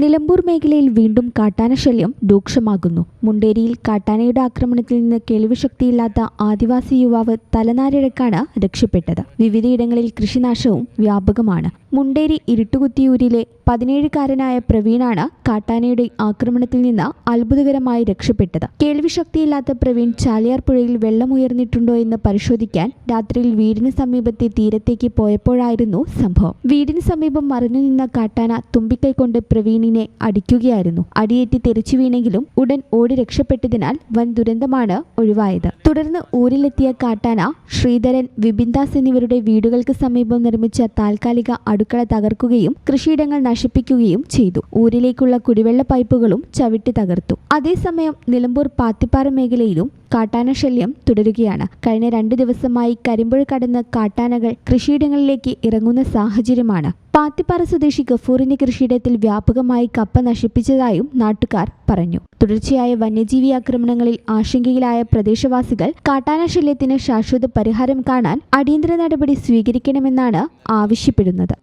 നിലമ്പൂർ മേഖലയിൽ വീണ്ടും കാട്ടാനശല്യം രൂക്ഷമാകുന്നു. മുണ്ടേരിയിൽ കാട്ടാനയുടെ ആക്രമണത്തിൽ നിന്ന് കേൾവിശക്തിയില്ലാത്ത ആദിവാസി യുവാവ് തലനാരിഴക്കാണ് രക്ഷപ്പെട്ടത്. വിവിധയിടങ്ങളിൽ കൃഷിനാശവും വ്യാപകമാണ്. മുണ്ടേരി ഇരുട്ടുകുത്തിയൂരിലെ 17-കാരനായ പ്രവീണാണ് കാട്ടാനയുടെ ആക്രമണത്തിൽ നിന്ന് അത്ഭുതകരമായി രക്ഷപ്പെട്ടത്. കേൾവിശക്തിയില്ലാത്ത പ്രവീൺ ചാലിയാർ പുഴയിൽ വെള്ളമുയർന്നിട്ടുണ്ടോ എന്ന് പരിശോധിക്കാൻ രാത്രിയിൽ വീടിന് സമീപത്തെ തീരത്തേക്ക് പോയപ്പോഴായിരുന്നു സംഭവം. വീടിന് സമീപം മറിഞ്ഞുനിന്ന കാട്ടാന തുമ്പിക്കൈകൊണ്ട് പ്രവീണിനെ അടിക്കുകയായിരുന്നു. അടിയേറ്റ് തെറിച്ചു വീണെങ്കിലും ഉടൻ ഓടി രക്ഷപ്പെട്ടതിനാൽ വൻ ദുരന്തമാണ് ഒഴിവായത്. തുടർന്ന് ഊരിലെത്തിയ കാട്ടാന ശ്രീധരൻ, വിപിൻദാസ് എന്നിവരുടെ വീടുകൾക്ക് സമീപം നിർമ്മിച്ച താൽക്കാലിക അടുക്കള തകർക്കുകയും കൃഷിയിടങ്ങൾ നശിപ്പിക്കുകയും ചെയ്തു. ഊരിലേക്കുള്ള കുടിവെള്ള പൈപ്പുകളും ചവിട്ടി തകർത്തു. അതേസമയം നിലമ്പൂർ പാത്തിപ്പാറ മേഖലയിലും കാട്ടാനശല്യം തുടരുകയാണ്. കഴിഞ്ഞ 2 ദിവസമായി കരിമ്പുഴ കടന്ന് കാട്ടാനകൾ കൃഷിയിടങ്ങളിലേക്ക് ഇറങ്ങുന്ന സാഹചര്യമാണ്. പാത്തിപ്പാറ സ്വദേശി ഗഫൂറിന്റെ കൃഷിയിടത്തിൽ വ്യാപകമായി കപ്പ നശിപ്പിച്ചതായും നാട്ടുകാർ പറഞ്ഞു. തുടർച്ചയായ വന്യജീവി ആക്രമണങ്ങളിൽ ആശങ്കയിലായ പ്രദേശവാസികൾ കാട്ടാനശല്യത്തിന് ശാശ്വത പരിഹാരം കാണാൻ അടിയന്തര നടപടി സ്വീകരിക്കണമെന്നാണ് ആവശ്യപ്പെടുന്നത്.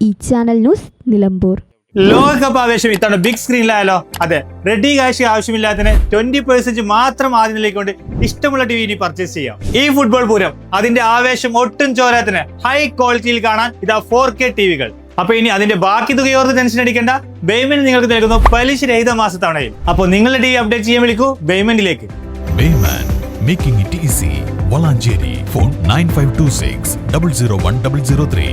ഈ ചാനൽ ന്യൂസ്, നിലമ്പൂർ. ലോകകപ്പ് ആവേശം ഇത്തവണ ബിഗ് സ്ക്രീനിലായാലോ? അതെ, റെഡി കാശ് ആവശ്യമില്ലാത്തതിന് 20% മാത്രം ആദ്യം നിലയിക്കൊണ്ട് ഇഷ്ടമുള്ള ടി വി ഇനി പർച്ചേസ് ചെയ്യാം. ഈ ഫുട്ബോൾ പൂരം അതിന്റെ ആവേശം ഒട്ടും ചോരാത്തിന് ഹൈ ക്വാളിറ്റിയിൽ കാണാൻ ഇതാ 4K ടിവികൾ. അപ്പൊ ഇനി അതിന്റെ ബാക്കി തുകയോർത്ത് ടെൻഷൻ അടിക്കേണ്ട. ബേയ്മെന്റ് നിങ്ങൾക്ക് നൽകുന്നു പലിശരഹിത മാസത്തവണയിൽ. അപ്പോൾ നിങ്ങളുടെ ടി വി അപ്ഡേറ്റ് ചെയ്യാൻ വിളിക്കൂ ബേയ്മെന്റിലേക്ക്. Making it easy. Valancheri. Phone 9526 001 003.